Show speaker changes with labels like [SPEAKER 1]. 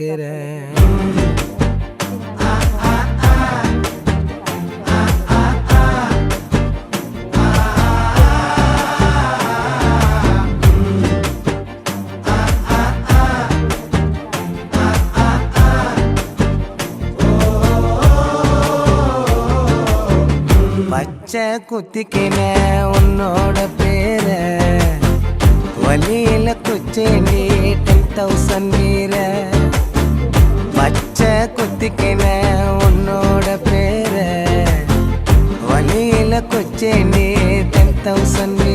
[SPEAKER 1] கேட்கிறேன். பச்சை குத்திக்கின உன்னோட பேர வலியில குச்சேண்டி 10,000 வீர. பச்சை குத்திக்கின உன்னோட பேர வலியில குச்சேண்டி 10,000 வீர.